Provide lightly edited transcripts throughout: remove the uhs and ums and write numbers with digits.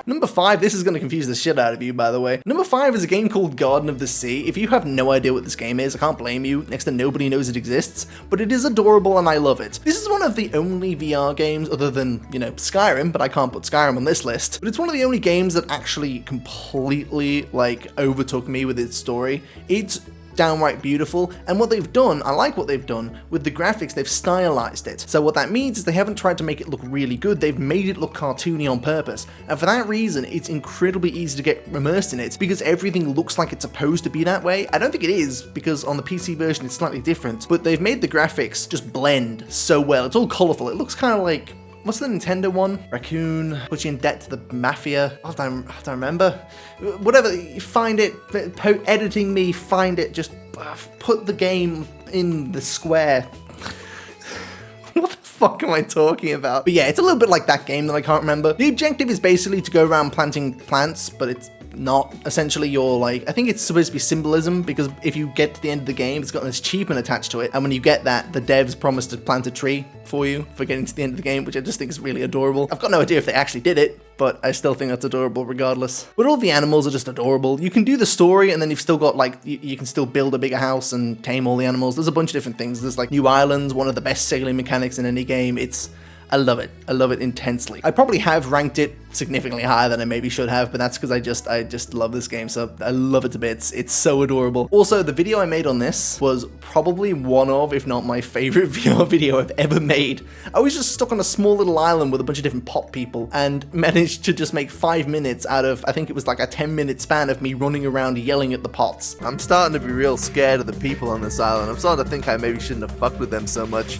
Number 5, this is going to confuse the shit out of you, by the way. Number 5 is a game called Garden of the Sea. If you have no idea what this game is, I can't blame you. Next to nobody knows it exists, but it is adorable and I love it. This is one of the only VR games, other than, you know, Skyrim, but I can't put Skyrim on this list, but it's one of the only games that actually completely, like, overtook me with its story. It's downright beautiful, and what they've done, I like what they've done with the graphics. They've stylized it. So what that means is they haven't tried to make it look really good, they've made it look cartoony on purpose, and for that reason it's incredibly easy to get immersed in it because everything looks like it's supposed to be that way. I don't think it is, because on the PC version it's slightly different, but they've made the graphics just blend so well. It's all colourful. It looks kind of like, what's the Nintendo one? Raccoon, put you in debt to the mafia. I don't remember. Whatever, find it, editing me, find it, just put the game in the square. What the fuck am I talking about? But yeah, it's a little bit like that game that I can't remember. The objective is basically to go around planting plants, but it's not. Essentially, you're like, I think it's supposed to be symbolism, because if you get to the end of the game, it's got an achievement attached to it, and when you get that, the devs promise to plant a tree for you for getting to the end of the game, which I just think is really adorable. I've got no idea if they actually did it, but I still think that's adorable regardless. But all the animals are just adorable. You can do the story, and then you've still got, like, you can still build a bigger house and tame all the animals. There's a bunch of different things. There's like new islands, one of the best sailing mechanics in any game. I love it. I love it intensely. I probably have ranked it significantly higher than I maybe should have, but that's because I just love this game, so I love it to bits. It's so adorable. Also, the video I made on this was probably one of, if not my favorite VR video I've ever made. I was just stuck on a small little island with a bunch of different pot people and managed to just make 5 minutes out of, I think it was like a 10-minute span of me running around yelling at the pots. I'm starting to be real scared of the people on this island. I'm starting to think I maybe shouldn't have fucked with them so much.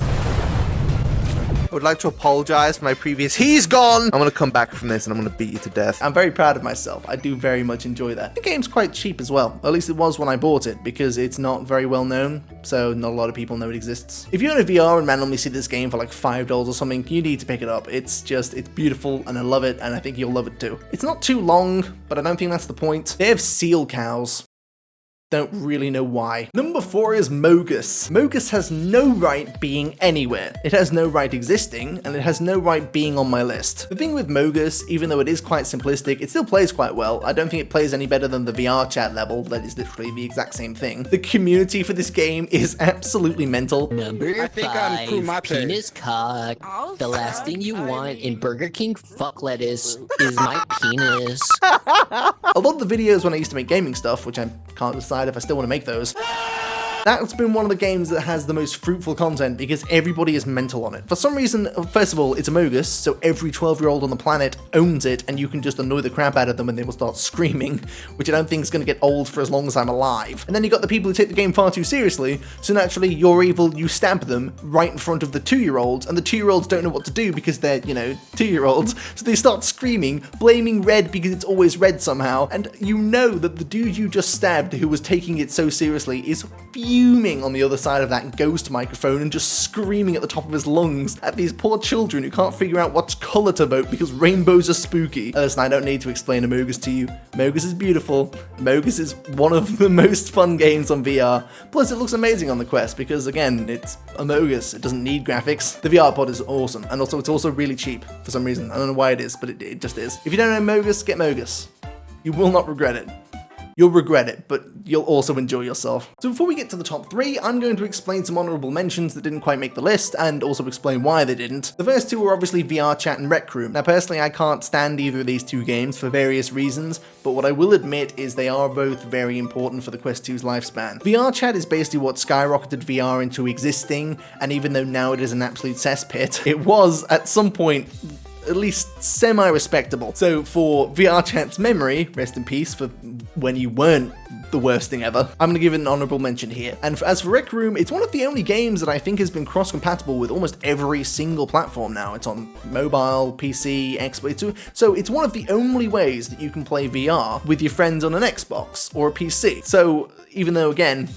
I would like to apologize for my previous he's gone. I'm gonna come back from this and I'm gonna beat you to death. I'm very proud of myself. I do very much enjoy that. The game's quite cheap as well. At least it was when I bought it, because it's not very well known, so not a lot of people know it exists. If you own a VR and randomly see this game for like $5 or something, you need to pick it up. It's beautiful and I love it, and I think you'll love it too. It's not too long, but I don't think that's the point. They have seal cows. Don't really know why. Number 4 is Mogus. Mogus has no right being anywhere. It has no right existing, and it has no right being on my list. The thing with Mogus, even though it is quite simplistic, it still plays quite well. I don't think it plays any better than the VR chat level. That is literally the exact same thing. The community for this game is absolutely mental. Number 5, penis cock. The last thing you want in Burger King fuck lettuce is my penis. A lot of the videos when I used to make gaming stuff, which I can't decide if I still want to make those, that's been one of the games that has the most fruitful content because everybody is mental on it. For some reason, first of all, it's a Mogus, so every 12-year-old on the planet owns it, and you can just annoy the crap out of them and they will start screaming, which I don't think is going to get old for as long as I'm alive. And then you got the people who take the game far too seriously, so naturally, you're evil, you stab them right in front of the 2-year-olds, and the 2-year-olds don't know what to do because they're, you know, 2-year-olds, so they start screaming, blaming red because it's always red somehow, and you know that the dude you just stabbed who was taking it so seriously is fuming on the other side of that ghost microphone and just screaming at the top of his lungs at these poor children who can't figure out what color to vote because rainbows are spooky. Listen, I don't need to explain a Mogus to you. Mogus is beautiful. Mogus is one of the most fun games on VR. Plus, it looks amazing on the Quest because, again, it's a Mogus. It doesn't need graphics. The VR pod is awesome, and also it's also really cheap for some reason. I don't know why it is, but it just is. If you don't know Mogus, get Mogus. You will not regret it. You'll regret it, but you'll also enjoy yourself. So before we get to the top 3, I'm going to explain some honourable mentions that didn't quite make the list, and also explain why they didn't. The first two are obviously VR Chat and Rec Room. Now personally, I can't stand either of these two games for various reasons, but what I will admit is they are both very important for the Quest 2's lifespan. VR Chat is basically what skyrocketed VR into existing, and even though now it is an absolute cesspit, it was, at some point, at least semi-respectable. So for VR Chat's memory, rest in peace for when you weren't the worst thing ever, I'm going to give it an honourable mention here. And as for Rec Room, it's one of the only games that I think has been cross-compatible with almost every single platform now. It's on mobile, PC, Xbox, so it's one of the only ways that you can play VR with your friends on an Xbox or a PC. So even though, again,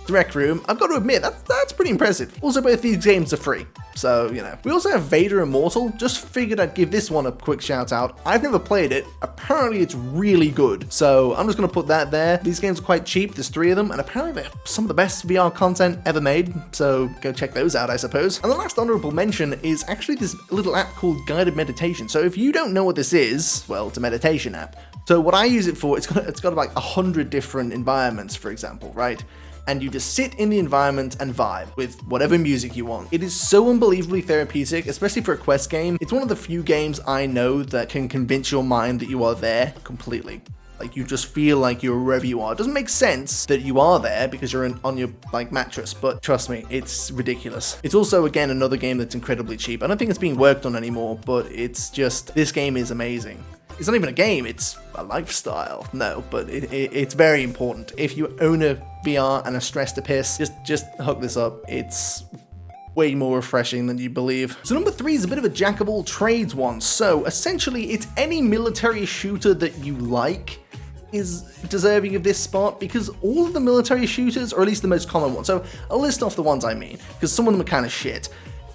The Rec Room, I've got to admit, that's pretty impressive. Also, both these games are free, so, you know. We also have Vader Immortal. Just figured I'd give this one a quick shout out. I've never played it. Apparently, it's really good, so I'm just going to put that there. These games are quite cheap. There's 3 of them, and apparently they're some of the best VR content ever made, so go check those out, I suppose. And the last honorable mention is actually this little app called Guided Meditation. So if you don't know what this is, well, it's a meditation app. So what I use it for, it's got like 100 different environments, for example, right? And you just sit in the environment and vibe with whatever music you want. It is so unbelievably therapeutic, especially for a quest game. It's one of the few games I know that can convince your mind that you are there completely. Like, you just feel like you're wherever you are. It doesn't make sense that you are there because you're on your, like, mattress, but trust me, it's ridiculous. It's also, again, another game that's incredibly cheap. I don't think it's being worked on anymore, but it's just, this game is amazing. It's not even a game, it's a lifestyle. No, but it's very important. If you own a VR and are stressed to piss, just hook this up. It's way more refreshing than you believe. So number 3 is a bit of a jack of all trades one. So essentially, it's any military shooter that you like is deserving of this spot, because all of the military shooters, or at least the most common ones, so I'll list off the ones I mean, because some of them are kind of shit.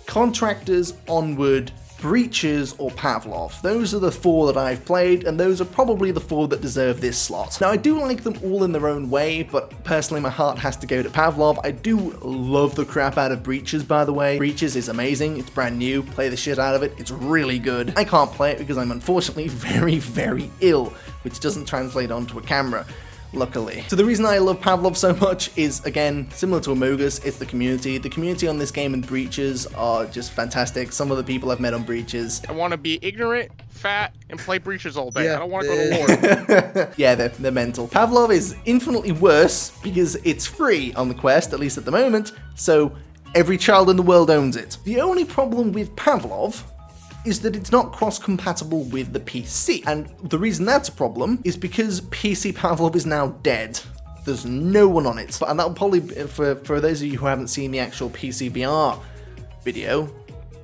Contractors, Onward, Breaches, or Pavlov. Those are the 4 that I've played, and those are probably the 4 that deserve this slot. Now, I do like them all in their own way, but personally my heart has to go to Pavlov. I do love the crap out of Breaches, by the way. Breaches is amazing, it's brand new, play the shit out of it, it's really good. I can't play it because I'm unfortunately very, very ill, which doesn't translate onto a camera, luckily. So the reason I love Pavlov so much is, again, similar to Amogus, it's the community. The community on this game and Breaches are just fantastic. Some of the people I've met on Breaches. I want to be ignorant, fat, and play Breaches all day. Yeah, I don't want to go to lore. Yeah, they're mental. Pavlov is infinitely worse because it's free on the Quest, at least at the moment, so every child in the world owns it. The only problem with Pavlov is that it's not cross-compatible with the PC. And the reason that's a problem is because PC Pavlov is now dead. There's no one on it. And that'll probably, for those of you who haven't seen the actual PC VR video,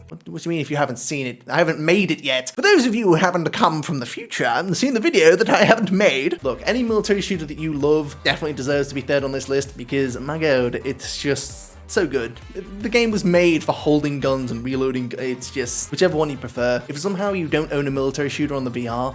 what do you mean if you haven't seen it? I haven't made it yet. For those of you who happen to come from the future and seen the video that I haven't made, look, any military shooter that you love definitely deserves to be third on this list because, my god, it's just so good. The game was made for holding guns and reloading. It's just whichever one you prefer. If somehow you don't own a military shooter on the VR,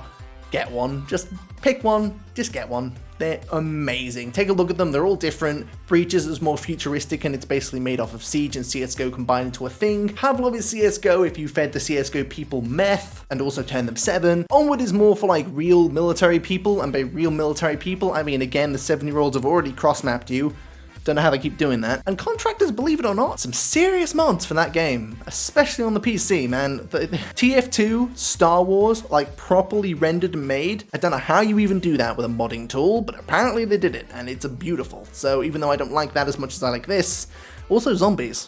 get one. Just pick one, just get one. They're amazing. Take a look at them, they're all different. Breaches is more futuristic and it's basically made off of Siege and CSGO combined into a thing. Pavlov is CSGO if you fed the CSGO people meth and also turned them 7. Onward is more for like real military people, and by real military people, I mean again the 7-year-olds have already cross-mapped you. Don't know how they keep doing that. And Contractors, believe it or not, some serious mods for that game, especially on the PC, man. The TF2 Star Wars, like properly rendered and made. I don't know how you even do that with a modding tool, but apparently they did it, and it's beautiful. So even though I don't like that as much as I like this, also zombies.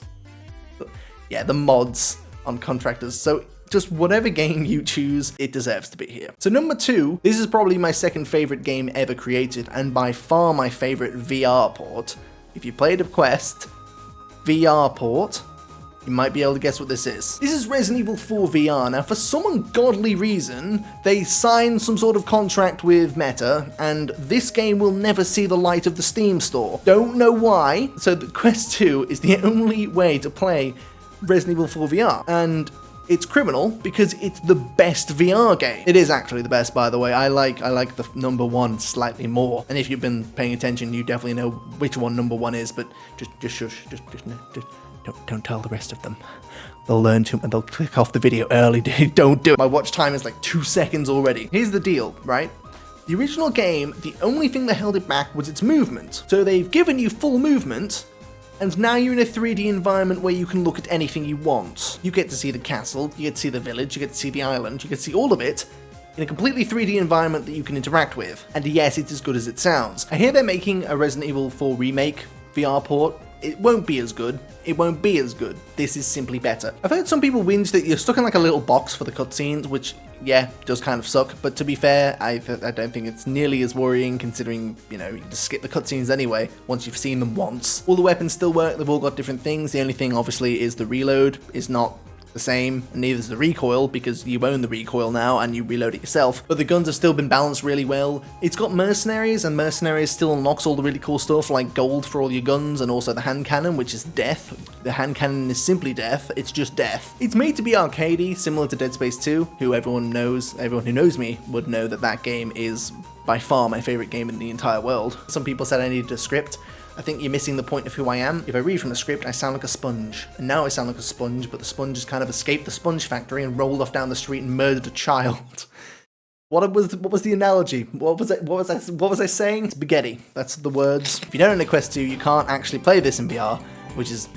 But yeah, the mods on Contractors. So just whatever game you choose, it deserves to be here. So number 2, this is probably my second favorite game ever created, and by far my favorite VR port. If you played a Quest VR port, you might be able to guess what this is. This is Resident Evil 4 VR. Now, for some ungodly reason, they signed some sort of contract with Meta, and this game will never see the light of the Steam store. Don't know why. So the Quest 2 is the only way to play Resident Evil 4 VR, and it's criminal because it's the best VR game. It is actually the best, by the way. I like the number 1 slightly more. And if you've been paying attention, you definitely know which one number 1 is. But just shush, just don't tell the rest of them. They'll learn to, and they'll click off the video early. Don't do it. My watch time is like 2 seconds already. Here's the deal, right? The original game, the only thing that held it back was its movement. So they've given you full movement, and now you're in a 3D environment where you can look at anything you want. You get to see the castle, you get to see the village, you get to see the island, you get to see all of it in a completely 3D environment that you can interact with. And yes, it's as good as it sounds. I hear they're making a Resident Evil 4 remake VR port. It won't be as good. It won't be as good. This is simply better. I've heard some people whinge that you're stuck in like a little box for the cutscenes, which, yeah, does kind of suck. But to be fair, I don't think it's nearly as worrying considering, you know, you can just skip the cutscenes anyway once you've seen them once. All the weapons still work. They've all got different things. The only thing, obviously, is the reload is not the same, and neither is the recoil, because you own the recoil now and you reload it yourself, but the guns have still been balanced really well. It's got mercenaries, and mercenaries still unlocks all the really cool stuff, like gold for all your guns, and also the hand cannon, which is death. The hand cannon is simply death, it's just death. It's made to be arcadey, similar to Dead Space 2, who everyone who knows me would know that that game is by far my favorite game in the entire world. Some people said I needed a script. I think you're missing the point of who I am. If I read from the script, I sound like a sponge. And now I sound like a sponge, but the sponge has kind of escaped the sponge factory and rolled off down the street and murdered a child. What was the analogy? What was I saying? Spaghetti. That's the words. If you don't own a Quest 2, you can't actually play this in VR, which is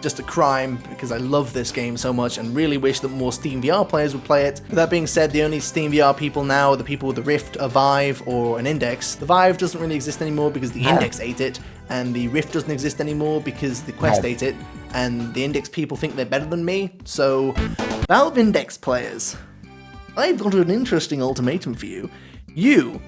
just a crime, because I love this game so much and really wish that more Steam VR players would play it. With that being said, the only Steam VR people now are the people with the Rift, a Vive, or an Index. The Vive doesn't really exist anymore because the Index ate it, and the Rift doesn't exist anymore because the Quest ate it, and the Index people think they're better than me. So, Valve Index players, I've got an interesting ultimatum for you. You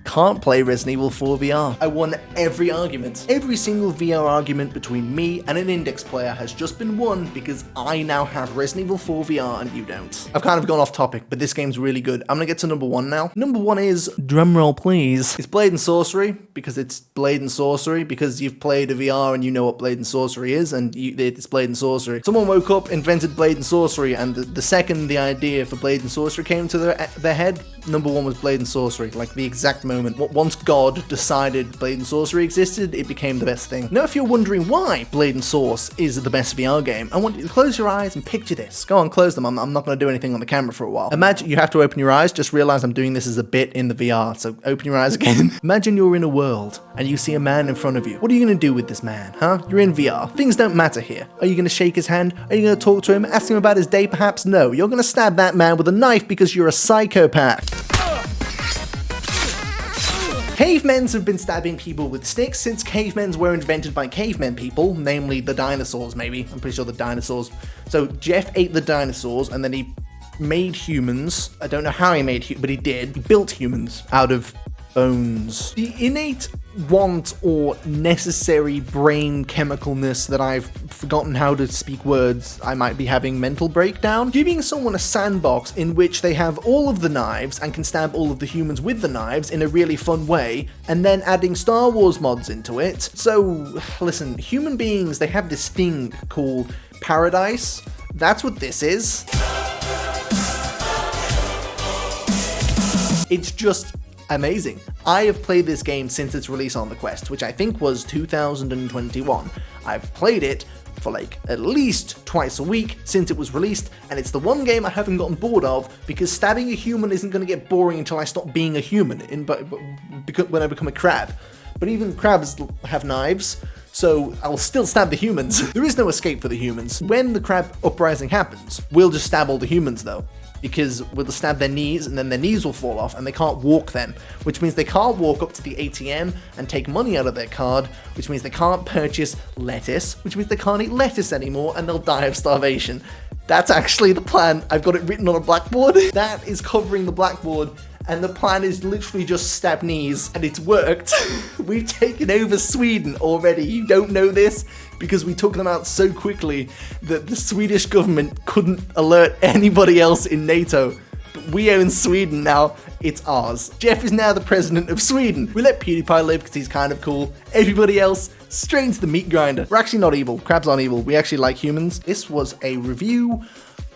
can't play Resident Evil 4 VR. I won every argument. Every single VR argument between me and an Index player has just been won because I now have Resident Evil 4 VR and you don't. I've kind of gone off topic, but this game's really good. I'm gonna get to number 1 now. Number 1 is, drumroll please, it's Blade and Sorcery, because it's Blade and Sorcery, because you've played a VR and you know what Blade and Sorcery is, and it's Blade and Sorcery. Someone woke up, invented Blade and Sorcery, and the second the idea for Blade and Sorcery came to their head, number 1 was Blade and Sorcery, like the exact moment. Once God decided Blade and Sorcery existed, it became the best thing. Now, if you're wondering why Blade and Source is the best VR game, I want you to close your eyes and picture this. Go on, close them. I'm not going to do anything on the camera for a while. Imagine you have to open your eyes. Just realize I'm doing this as a bit in the VR, so open your eyes again. Imagine you're in a world and you see a man in front of you. What are you going to do with this man, huh? You're in VR. Things don't matter here. Are you going to shake his hand? Are you going to talk to him? Ask him about his day, perhaps? No. You're going to stab that man with a knife because you're a psychopath. Cavemen have been stabbing people with sticks since cavemen were invented by cavemen people, namely the dinosaurs maybe. I'm pretty sure the dinosaurs. So Jeff ate the dinosaurs and then he made humans. I don't know how he made but he did. He built humans out of bones. The innate want or necessary brain chemicalness that I've forgotten how to speak words, I might be having mental breakdown. Giving someone a sandbox in which they have all of the knives and can stab all of the humans with the knives in a really fun way, and then adding Star Wars mods into it. So, listen, human beings, they have this thing called paradise. That's what this is. It's just amazing. I have played this game since its release on the Quest, which I think was 2021. I've played it for like at least twice a week since it was released, and it's the one game I haven't gotten bored of, because stabbing a human isn't going to get boring until I stop being a human, when I become a crab. But even crabs have knives, so I'll still stab the humans. There is no escape for the humans. When the crab uprising happens, we'll just stab all the humans though, because we'll stab their knees and then their knees will fall off and they can't walk then, which means they can't walk up to the ATM and take money out of their card, which means they can't purchase lettuce, which means they can't eat lettuce anymore and they'll die of starvation. That's actually the plan. I've got it written on a blackboard. That is covering the blackboard, and the plan is literally just stab knees, and it's worked. We've taken over Sweden already. You don't know this because we took them out so quickly that the Swedish government couldn't alert anybody else in NATO. But we own Sweden now. It's ours. Jeff is now the president of Sweden. We let PewDiePie live because he's kind of cool. Everybody else, straight into the meat grinder. We're actually not evil. Crabs aren't evil. We actually like humans. This was a review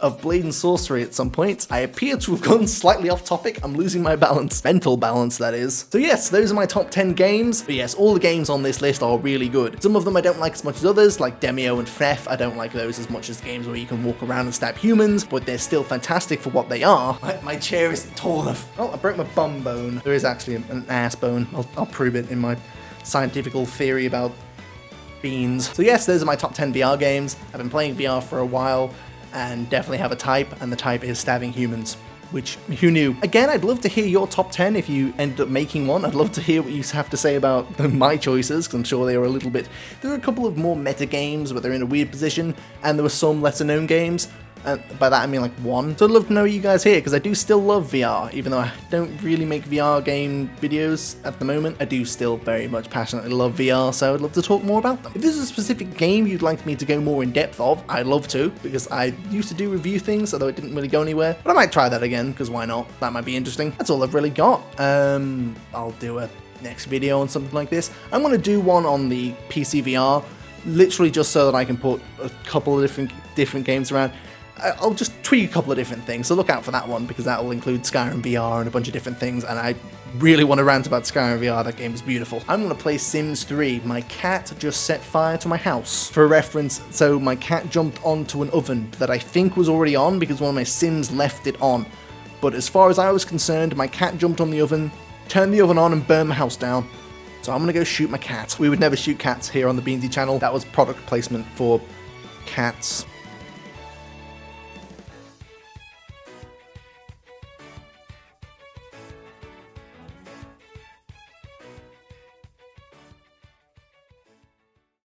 of Blade and Sorcery at some point. I appear to have gone slightly off topic. I'm losing my balance. Mental balance, that is. So yes, those are my top 10 games. But yes, all the games on this list are really good. Some of them I don't like as much as others, like Demio and Theft. I don't like those as much as games where you can walk around and stab humans, but they're still fantastic for what they are. My chair isn't tall enough. Oh, I broke my bum bone. There is actually an ass bone. I'll prove it in my scientific theory about beans. So yes, those are my top 10 VR games. I've been playing VR for a while, and definitely have a type, and the type is stabbing humans, which, who knew? Again, I'd love to hear your top 10 if you end up making one. I'd love to hear what you have to say about my choices, because I'm sure they were a little bit... There are a couple of more meta games, but they're in a weird position, and there were some lesser known games. And by that I mean like 1. So I'd love to know you guys here, because I do still love VR, even though I don't really make VR game videos at the moment. I do still very much passionately love VR, so I'd love to talk more about them. If there's a specific game you'd like me to go more in depth of, I'd love to, because I used to do review things, although it didn't really go anywhere. But I might try that again, because why not? That might be interesting. That's all I've really got. I'll do a next video on something like this. I'm going to do one on the PC VR, literally just so that I can put a couple of different games around. I'll just tweak a couple of different things, so look out for that one, because that will include Skyrim VR and a bunch of different things, and I really want to rant about Skyrim VR. That game is beautiful. I'm going to play Sims 3. My cat just set fire to my house. For reference, so my cat jumped onto an oven that I think was already on because one of my Sims left it on. But as far as I was concerned, my cat jumped on the oven, turned the oven on, and burned my house down. So I'm going to go shoot my cat. We would never shoot cats here on the Beansy channel. That was product placement for cats.